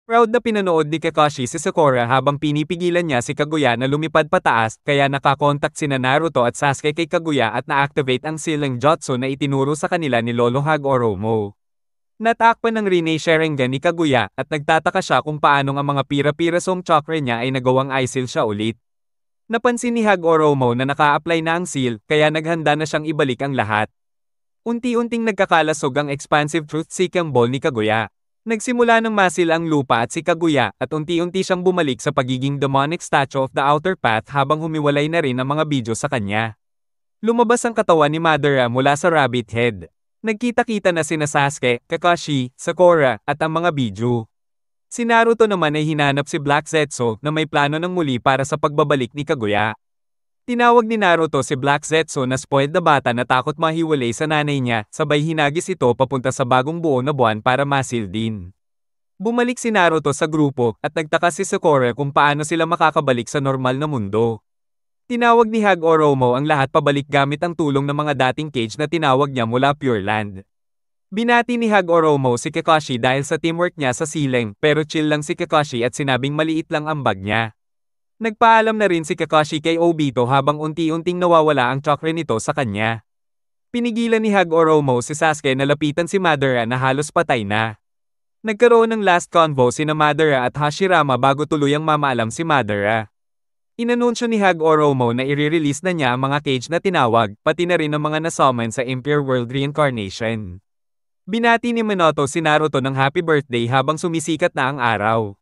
Proud na pinanood ni Kakashi si Sakura habang pinipigilan niya si Kaguya na lumipad pataas, kaya nakakontak sina Naruto at Sasuke kay Kaguya at na-activate ang silang jutsu na itinuro sa kanila ni Lolo Hagoromo. Natakpan ng Rinne Sharingan ni Kaguya at nagtataka siya kung paanong ang mga pira-pirasong chakra niya ay nagawang i-seal siya ulit. Napansin ni Hagoromo na naka-apply na ang seal, kaya naghanda na siyang ibalik ang lahat. Unti-unting nagkakalasog ang expansive truth-seeking ball ni Kaguya. Nagsimula ng masil ang lupa at si Kaguya at unti-unti siyang bumalik sa pagiging demonic statue of the outer path habang humiwalay na rin ang mga bidyo sa kanya. Lumabas ang katawan ni Madara mula sa rabbit head. Nagkita-kita na sina Sasuke, Kakashi, Sakura, at ang mga bidyo. Si Naruto naman ay hinanap si Black Zetsu na may plano ng muli para sa pagbabalik ni Kaguya. Tinawag ni Naruto si Black Zetsu na spoiled na bata na takot mahiwalay sa nanay niya, sabay hinagis ito papunta sa bagong buo na buwan para masil din. Bumalik si Naruto sa grupo at nagtaka si Sakura kung paano sila makakabalik sa normal na mundo. Tinawag ni Hagoromo ang lahat pabalik gamit ang tulong ng mga dating cage na tinawag niya mula Pure Land. Binati ni Hagoromo si Kakashi dahil sa teamwork niya sa ceiling, pero chill lang si Kakashi at sinabing maliit lang ang bag niya. Nagpaalam na rin si Kakashi kay Obito habang unti-unting nawawala ang chakra nito sa kanya. Pinigilan ni Hagoromo si Sasuke na lapitan si Madara na halos patay na. Nagkaroon ng last convo sina Madara at Hashirama bago tuluyang mamaalam si Madara. Inanunsyo ni Hagoromo na i-release na niya ang mga cage na tinawag, pati na rin ang mga nasummon sa Impure World Reincarnation. Binati ni Minato si Naruto ng happy birthday habang sumisikat na ang araw.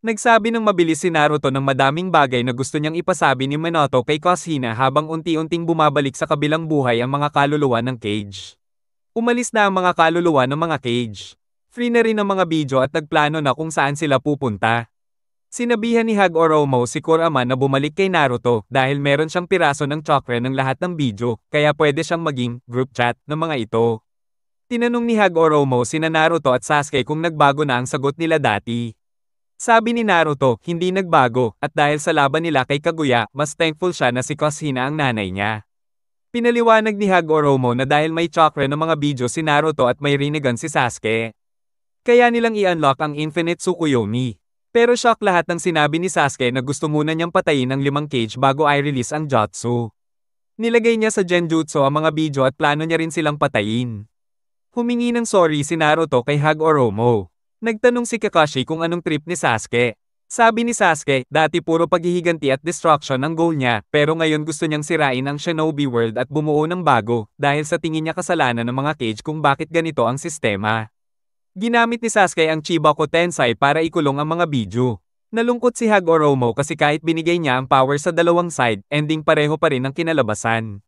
Nagsabi ng mabilis si Naruto ng madaming bagay na gusto niyang ipasabi ni Minato kay Kushina habang unti-unting bumabalik sa kabilang buhay ang mga kaluluwa ng cage. Umalis na ang mga kaluluwa ng mga cage. Free na rin ang mga bidyo at nagplano na kung saan sila pupunta. Sinabihan ni Hagoromo si Kurama na bumalik kay Naruto dahil meron siyang piraso ng chakra ng lahat ng bidyo, kaya pwede siyang maging group chat ng mga ito. Tinanong ni Hagoromo sina Naruto at Sasuke kung nagbago na ang sagot nila dati. Sabi ni Naruto, hindi nagbago, at dahil sa laban nila kay Kaguya, mas thankful siya na si Kushina ang nanay niya. Pinaliwanag ni Hagoromo na dahil may chakra ng mga bidyo si Naruto at may Rinnegan si Sasuke, kaya nilang i-unlock ang Infinite Tsukuyomi. Pero shock lahat ng sinabi ni Sasuke na gusto muna niyang patayin ang 5 cage bago i-release ang jutsu. Nilagay niya sa Genjutsu ang mga bidyo at plano niya rin silang patayin. Humingi ng sorry si Naruto kay Hagoromo. Nagtanong si Kakashi kung anong trip ni Sasuke. Sabi ni Sasuke, dati puro paghihiganti at destruction ang goal niya, pero ngayon gusto niyang sirain ang Shinobi World at bumuo ng bago, dahil sa tingin niya kasalanan ng mga cage kung bakit ganito ang sistema. Ginamit ni Sasuke ang Chibaku Tensei para ikulong ang mga bidyo. Nalungkot si Hagoromo kasi kahit binigay niya ang power sa dalawang side, ending pareho pa rin ang kinalabasan.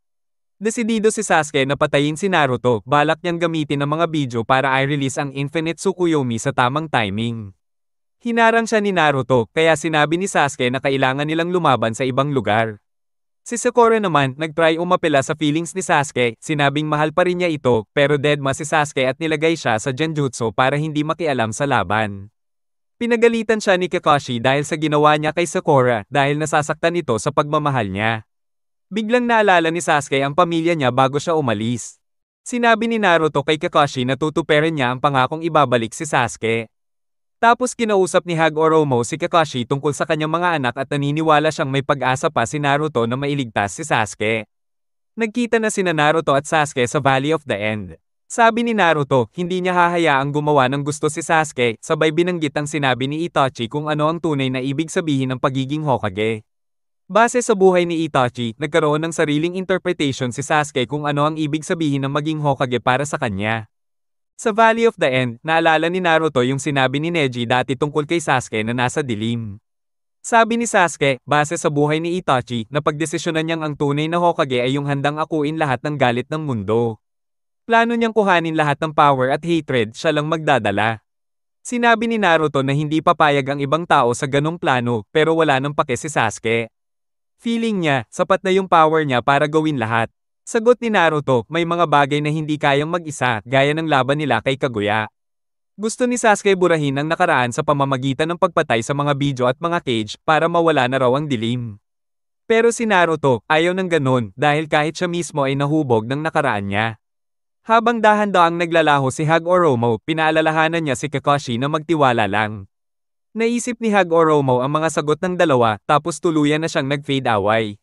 Desidido si Sasuke na patayin si Naruto, balak niyang gamitin ang mga bidyo para i-release ang Infinite Tsukuyomi sa tamang timing. Hinarang siya ni Naruto, kaya sinabi ni Sasuke na kailangan nilang lumaban sa ibang lugar. Si Sakura naman, nag-try umapela sa feelings ni Sasuke, sinabing mahal pa rin niya ito, pero deadma si Sasuke at nilagay siya sa Genjutsu para hindi makialam sa laban. Pinagalitan siya ni Kakashi dahil sa ginawa niya kay Sakura dahil nasasaktan ito sa pagmamahal niya. Biglang naalala ni Sasuke ang pamilya niya bago siya umalis. Sinabi ni Naruto kay Kakashi na tutuperin niya ang pangakong ibabalik si Sasuke. Tapos kinausap ni Hagoromo si Kakashi tungkol sa kanyang mga anak at naniniwala siyang may pag-asa pa si Naruto na mailigtas si Sasuke. Nagkita na sina Naruto at Sasuke sa Valley of the End. Sabi ni Naruto, hindi niya hahayaang gumawa ng gusto si Sasuke, sabay binanggit ang sinabi ni Itachi kung ano ang tunay na ibig sabihin ng pagiging Hokage. Base sa buhay ni Itachi, nagkaroon ng sariling interpretation si Sasuke kung ano ang ibig sabihin ng maging Hokage para sa kanya. Sa Valley of the End, naalala ni Naruto yung sinabi ni Neji dati tungkol kay Sasuke na nasa dilim. Sabi ni Sasuke, base sa buhay ni Itachi, na pagdesisyonan niyang ang tunay na Hokage ay yung handang akuin lahat ng galit ng mundo. Plano niyang kuhanin lahat ng power at hatred, siya lang magdadala. Sinabi ni Naruto na hindi papayag ang ibang tao sa ganong plano, pero wala nang pake si Sasuke. Feeling niya, sapat na yung power niya para gawin lahat. Sagot ni Naruto, may mga bagay na hindi kayang mag-isa, gaya ng laban nila kay Kaguya. Gusto ni Sasuke burahin ang nakaraan sa pamamagitan ng pagpatay sa mga bidyo at mga cage para mawala na raw ang dilim. Pero si Naruto, ayaw ng ganon dahil kahit siya mismo ay nahubog ng nakaraan niya. Habang dahan-daang naglalaho si Hagoromo, pinaalalahanan niya si Kakashi na magtiwala lang. Naisip ni Hag Oromo ang mga sagot ng dalawa tapos tuluyan na siyang nag-fade away.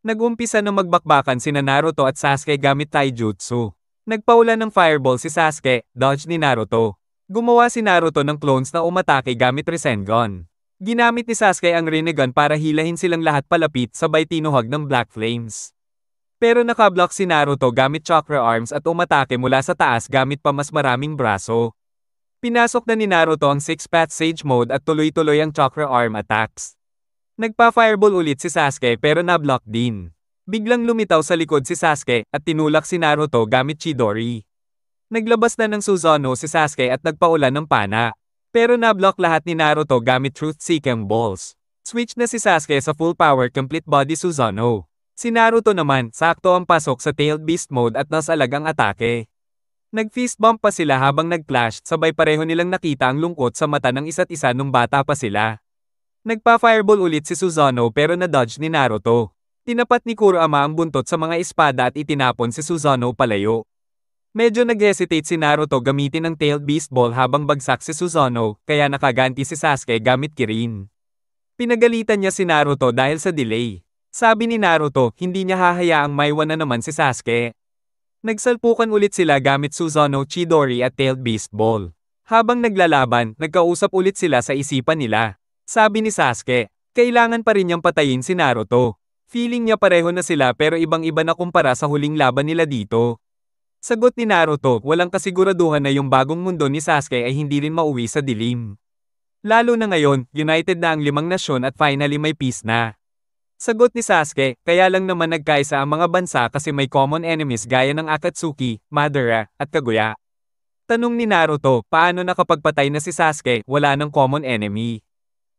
Nag-umpisa na magbakbakan sina Naruto at Sasuke gamit taijutsu. Nagpaulan ng fireball si Sasuke, dodge ni Naruto. Gumawa si Naruto ng clones na umatake gamit Rasengan. Ginamit ni Sasuke ang Rinnegan para hilahin silang lahat palapit sabay tinuhag ng Black Flames. Pero nakablock si Naruto gamit Chakra Arms at umatake mula sa taas gamit pa mas maraming braso. Pinasok na ni Naruto ang 6-path Sage Mode at tuloy-tuloy ang Chakra Arm attacks. Nagpa-fireball ulit si Sasuke pero na-block din. Biglang lumitaw sa likod si Sasuke at tinulak si Naruto gamit Chidori. Naglabas na ng Susanoo si Sasuke at nagpaulan ng pana. Pero na-block lahat ni Naruto gamit Truth-Seeking Balls. Switch na si Sasuke sa full power complete body Susanoo. Si Naruto naman, sakto ang pasok sa Tailed Beast Mode at nasalag ang atake. Nag-fist bump pa sila habang nag-clash, sabay pareho nilang nakita ang lungkot sa mata ng isa't isa nung bata pa sila. Nagpa-fireball ulit si Susanoo pero na-dodge ni Naruto. Tinapat ni Kurama ang buntot sa mga espada at itinapon si Susanoo palayo. Medyo nag-hesitate si Naruto gamitin ang Tailed Beast Ball habang bagsak si Susanoo, kaya nakaganti si Sasuke gamit Kirin. Pinagalitan niya si Naruto dahil sa delay. Sabi ni Naruto, hindi niya hahayaang maiwan na naman si Sasuke. Nagsalpukan ulit sila gamit Susanoo, Chidori at Tailed Beast Ball. Habang naglalaban, nagkausap ulit sila sa isipan nila. Sabi ni Sasuke, kailangan pa rin niyang patayin si Naruto. Feeling niya pareho na sila pero ibang-iba na kumpara sa huling laban nila dito. Sagot ni Naruto, walang kasiguraduhan na yung bagong mundo ni Sasuke ay hindi rin mauwi sa dilim. Lalo na ngayon, united na ang 5 nasyon at finally may peace na. Sagot ni Sasuke, kaya lang naman nagkaisa ang mga bansa kasi may common enemies gaya ng Akatsuki, Madara, at Kaguya. Tanong ni Naruto, paano nakapagpatay na si Sasuke, wala ng common enemy?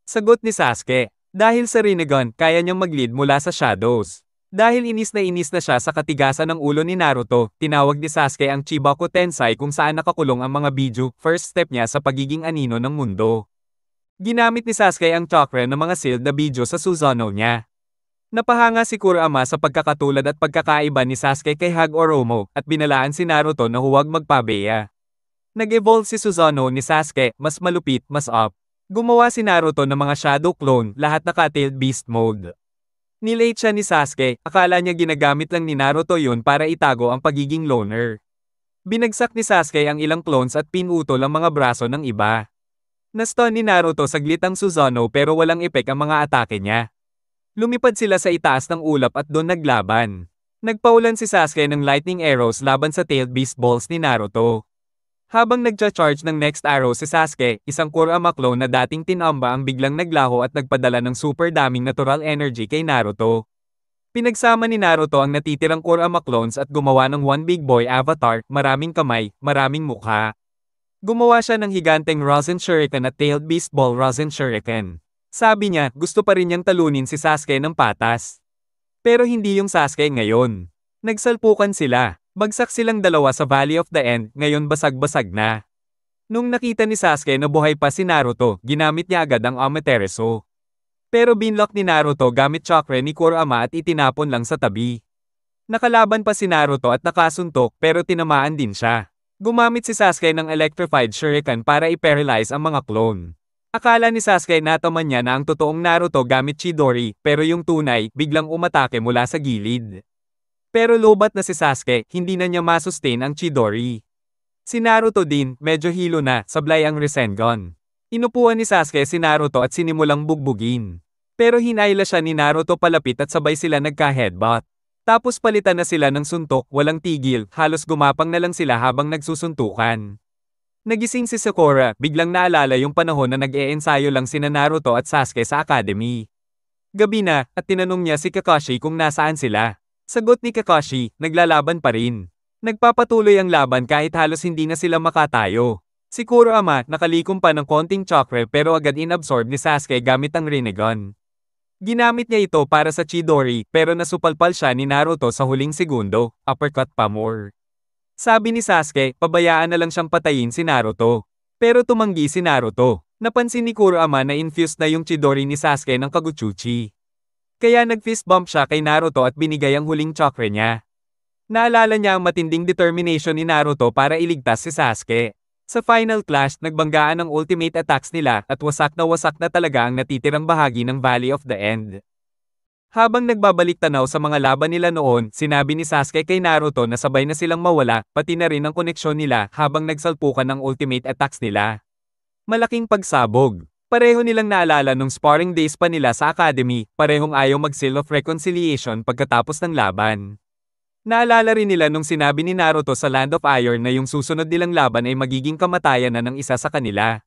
Sagot ni Sasuke, dahil sa Rinnegan, kaya niyang mag-lead mula sa shadows. Dahil inis na siya sa katigasan ng ulo ni Naruto, tinawag ni Sasuke ang Chibaku Tensai kung saan nakakulong ang mga Biju, first step niya sa pagiging anino ng mundo. Ginamit ni Sasuke ang chakra ng mga sealed na Biju sa Susanoo niya. Napahanga si Kurama sa pagkakatulad at pagkakaiba ni Sasuke kay Hag Oromo at binalaan si Naruto na huwag magpabeya. Nag-evolve si Susanoo ni Sasuke, mas malupit, mas up. Gumawa si Naruto ng mga shadow clone, lahat naka-tailed beast mode. Nilate siya ni Sasuke, akala niya ginagamit lang ni Naruto yun para itago ang pagiging loner. Binagsak ni Sasuke ang ilang clones at pinutol ang mga braso ng iba. Na-stun ni Naruto saglit ang Susanoo pero walang epek ang mga atake niya. Lumipad sila sa itaas ng ulap at doon naglaban. Nagpaulan si Sasuke ng lightning arrows laban sa tailed beast balls ni Naruto. Habang nagcha-charge ng next arrow si Sasuke, isang Kurama clone na dating tinamba ang biglang naglaho at nagpadala ng super daming natural energy kay Naruto. Pinagsama ni Naruto ang natitirang Kurama clones at gumawa ng one big boy avatar, maraming kamay, maraming mukha. Gumawa siya ng higanteng Rasen Shuriken at tailed beast ball Rasen Shuriken. Sabi niya, gusto pa rin niyang talunin si Sasuke ng patas. Pero hindi yung Sasuke ngayon. Nagsalpukan sila. Bagsak silang dalawa sa Valley of the End, ngayon basag-basag na. Nung nakita ni Sasuke na buhay pa si Naruto, ginamit niya agad ang Amaterasu. Pero binlock ni Naruto gamit chakra ni Kurama at itinapon lang sa tabi. Nakalaban pa si Naruto at nakasuntok pero tinamaan din siya. Gumamit si Sasuke ng Electrified Shuriken para i-paralyze ang mga clone. Akala ni Sasuke nataman niya na ang totoong Naruto gamit Chidori, pero yung tunay, biglang umatake mula sa gilid. Pero lobat na si Sasuke, hindi na niya masustain ang Chidori. Si Naruto din, medyo hilo na, sablay ang Rasengan. Inupuan ni Sasuke si Naruto at sinimulang bugbugin. Pero hinayla siya ni Naruto palapit at sabay sila nagka-headbutt. Tapos palitan na sila ng suntok, walang tigil, halos gumapang na lang sila habang nagsusuntukan. Nagising si Sakura, biglang naalala yung panahon na nag-e-ensayo lang sina Naruto at Sasuke sa academy. Gabi na, at tinanong niya si Kakashi kung nasaan sila. Sagot ni Kakashi, naglalaban pa rin. Nagpapatuloy ang laban kahit halos hindi na sila makatayo. Si Kurama, nakalikom pa ng konting chakra pero agad inabsorb ni Sasuke gamit ang Rinnegan. Ginamit niya ito para sa Chidori pero nasupalpal siya ni Naruto sa huling segundo, uppercut pa more. Sabi ni Sasuke, pabayaan na lang siyang patayin si Naruto. Pero tumanggi si Naruto. Napansin ni Kurama na infused na yung Chidori ni Sasuke ng Kaguchuchi. Kaya nag-fist bump siya kay Naruto at binigay ang huling chakra niya. Naalala niya ang matinding determination ni Naruto para iligtas si Sasuke. Sa final clash, nagbanggaan ang ultimate attacks nila at wasak na talaga ang natitirang bahagi ng Valley of the End. Habang nagbabalik tanaw sa mga laban nila noon, sinabi ni Sasuke kay Naruto na sabay na silang mawala, pati na rin ang koneksyon nila habang nagsalpukan ng ultimate attacks nila. Malaking pagsabog. Pareho nilang naalala nung sparring days pa nila sa academy, parehong ayaw mag-seal of reconciliation pagkatapos ng laban. Naalala rin nila nung sinabi ni Naruto sa Land of Iron na yung susunod nilang laban ay magiging kamatayan na ng isa sa kanila.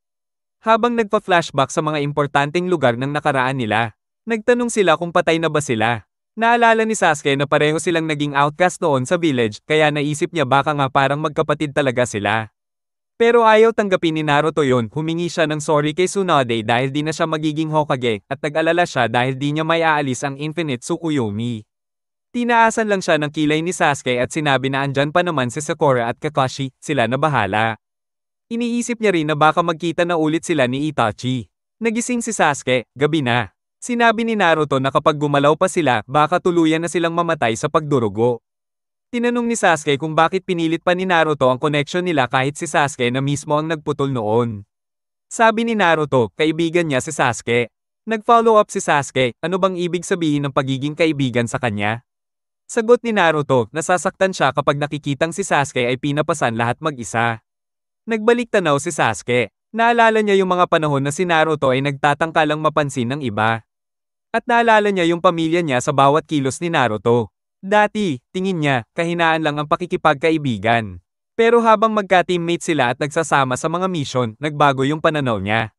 Habang nagpa-flashback sa mga importanteng lugar ng nakaraan nila, nagtanong sila kung patay na ba sila. Naalala ni Sasuke na pareho silang naging outcast noon sa village, kaya naisip niya baka nga parang magkapatid talaga sila. Pero ayaw tanggapin ni Naruto yon, humingi siya ng sorry kay Tsunade dahil di na siya magiging Hokage, at nag-alala siya dahil di niya may aalis ang Infinite Tsukuyomi. Tinaasan lang siya ng kilay ni Sasuke at sinabi na andyan pa naman si Sakura at Kakashi, sila na bahala. Iniisip niya rin na baka magkita na ulit sila ni Itachi. Nagising si Sasuke, gabi na. Sinabi ni Naruto na kapag gumalaw pa sila, baka tuluyan na silang mamatay sa pagdurugo. Tinanong ni Sasuke kung bakit pinilit pa ni Naruto ang connection nila kahit si Sasuke na mismo ang nagputol noon. Sabi ni Naruto, kaibigan niya si Sasuke. Nag-follow up si Sasuke, ano bang ibig sabihin ng pagiging kaibigan sa kanya? Sagot ni Naruto, nasasaktan siya kapag nakikitang si Sasuke ay pinapasan lahat mag-isa. Nagbalik tanaw si Sasuke. Naalala niya yung mga panahon na si Naruto ay nagtatangka lang mapansin ng iba. At naalala niya yung pamilya niya sa bawat kilos ni Naruto. Dati, tingin niya, kahinaan lang ang pakikipagkaibigan. Pero habang magka-teammate sila at nagsasama sa mga mission, nagbago yung pananaw niya.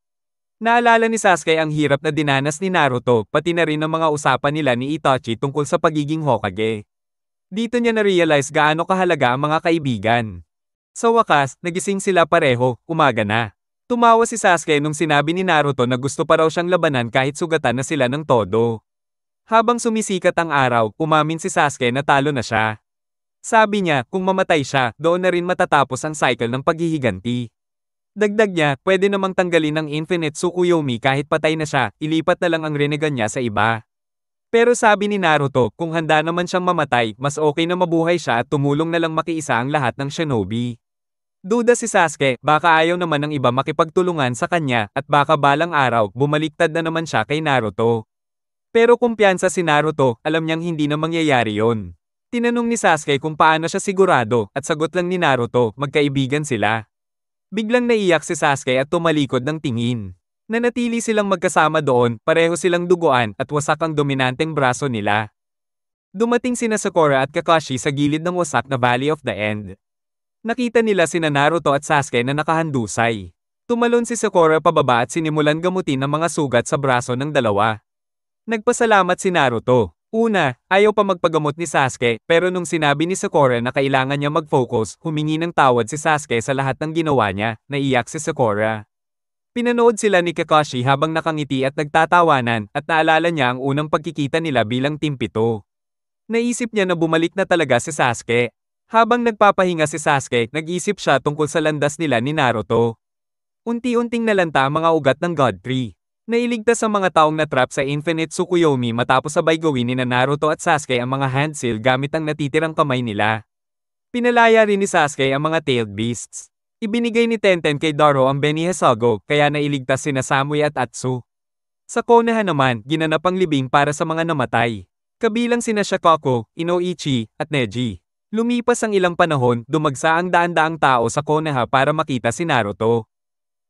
Naalala ni Sasuke ang hirap na dinanas ni Naruto, pati na rin ang mga usapan nila ni Itachi tungkol sa pagiging Hokage. Dito niya na-realize gaano kahalaga ang mga kaibigan. Sa wakas, nagising sila pareho, umaga na. Tumawa si Sasuke nung sinabi ni Naruto na gusto pa raw siyang labanan kahit sugatan na sila ng todo. Habang sumisikat ang araw, umamin si Sasuke na talo na siya. Sabi niya, kung mamatay siya, doon na rin matatapos ang cycle ng paghihiganti. Dagdag niya, pwede namang tanggalin ng Infinite Tsukuyomi kahit patay na siya, ilipat na lang ang Rinnegan niya sa iba. Pero sabi ni Naruto, kung handa naman siyang mamatay, mas okay na mabuhay siya at tumulong na lang makiisa ang lahat ng shinobi. Duda si Sasuke, baka ayaw naman ng iba makipagtulungan sa kanya, at baka balang araw, bumaliktad na naman siya kay Naruto. Pero kumpiyansa si Naruto, alam niyang hindi na mangyayari yon. Tinanong ni Sasuke kung paano siya sigurado, at sagot lang ni Naruto, magkaibigan sila. Biglang naiyak si Sasuke at tumalikod ng tingin. Nanatili silang magkasama doon, pareho silang duguan at wasak ang dominanteng braso nila. Dumating sina Sakura at Kakashi sa gilid ng wasak na Valley of the End. Nakita nila sina Naruto at Sasuke na nakahandusay. Tumalon si Sakura pababa at sinimulan gamutin ang mga sugat sa braso ng dalawa. Nagpasalamat si Naruto. Una, ayaw pa magpagamot ni Sasuke, pero nung sinabi ni Sakura na kailangan niya mag-focus, humingi ng tawad si Sasuke sa lahat ng ginawa niya, naiyak si Sakura. Pinanood sila ni Kakashi habang nakangiti at nagtatawanan, at naalala niya ang unang pagkikita nila bilang Team 7. Naisip niya na bumalik na talaga si Sasuke. Habang nagpapahinga si Sasuke, nag-isip siya tungkol sa landas nila ni Naruto. Unti-unting nalanta ang mga ugat ng God Tree. Nailigtas ang mga taong natrap sa Infinite Tsukuyomi matapos sabay gawin ni Naruto at Sasuke ang mga hand seal gamit ang natitirang kamay nila. Pinalaya rin ni Sasuke ang mga tailed beasts. Ibinigay ni Tenten kay Daro ang Beni Hasago, kaya nailigtas sina Samui at Atsu. Sa Konoha naman, ginanap ang libing para sa mga namatay. Kabilang sina Shakaku, Inoichi, at Neji. Lumipas ang ilang panahon, dumagsa ang daan-daang tao sa Konoha para makita si Naruto.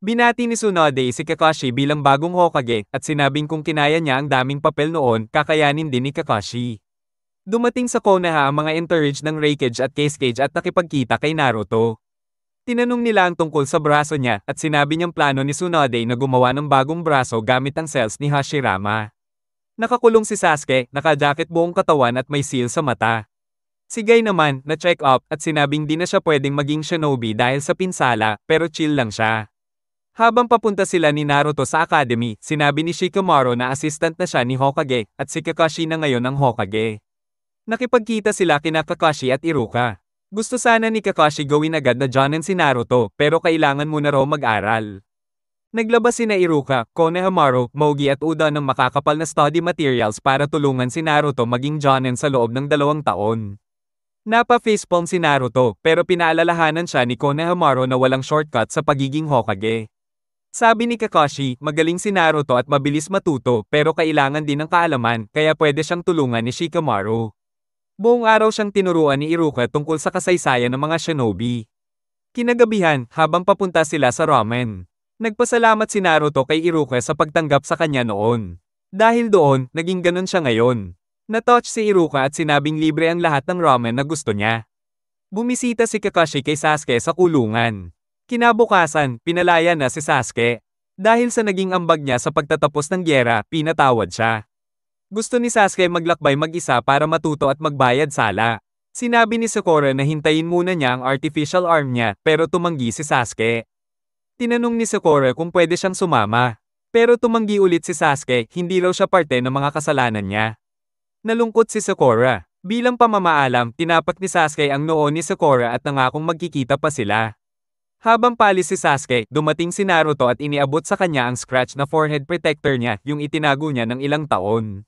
Binati ni Tsunade si Kakashi bilang bagong Hokage, at sinabing kung kinaya niya ang daming papel noon, kakayanin din ni Kakashi. Dumating sa Konoha ang mga entourage ng Raikage at Casecage at nakipagkita kay Naruto. Tinanong nila ang tungkol sa braso niya, at sinabi niyang plano ni Tsunade na gumawa ng bagong braso gamit ang cells ni Hashirama. Nakakulong si Sasuke, naka-jacket buong katawan at may seal sa mata. Si Guy naman, na-check up, at sinabing di na siya pwedeng maging shinobi dahil sa pinsala, pero chill lang siya. Habang papunta sila ni Naruto sa academy, sinabi ni Shikamaru na assistant na siya ni Hokage, at si Kakashi na ngayon ang Hokage. Nakipagkita sila kina Kakashi at Iruka. Gusto sana ni Kakashi gawin agad na Jonin si Naruto, pero kailangan muna raw mag-aral. Naglabas sina Iruka, Konohamaru, Mogi at Uda ng makakapal na study materials para tulungan si Naruto maging Jonin sa loob ng 2 taon. Napa-facepalm si Naruto, pero pinaalalahanan siya ni Konohamaru na walang shortcut sa pagiging Hokage. Sabi ni Kakashi, magaling si Naruto at mabilis matuto pero kailangan din ng kaalaman kaya pwede siyang tulungan ni Shikamaru. Buong araw siyang tinuruan ni Iruka tungkol sa kasaysayan ng mga shinobi. Kinagabihan, habang papunta sila sa ramen, nagpasalamat si Naruto kay Iruka sa pagtanggap sa kanya noon. Dahil doon, naging ganun siya ngayon. Na-touch si Iruka at sinabing libre ang lahat ng ramen na gusto niya. Bumisita si Kakashi kay Sasuke sa kulungan. Kinabukasan, pinalaya na si Sasuke. Dahil sa naging ambag niya sa pagtatapos ng gyera, pinatawad siya. Gusto ni Sasuke maglakbay mag-isa para matuto at magbayad sala. Sinabi ni Sakura na hintayin muna niya ang artificial arm niya pero tumanggi si Sasuke. Tinanong ni Sakura kung pwede siyang sumama. Pero tumanggi ulit si Sasuke, hindi raw siya parte ng mga kasalanan niya. Nalungkot si Sakura. Bilang pamamaalam, tinapak ni Sasuke ang noo ni Sakura at nangakong magkikita pa sila. Habang palis si Sasuke, dumating si Naruto at iniabot sa kanya ang scratch na forehead protector niya, yung itinago niya ng ilang taon.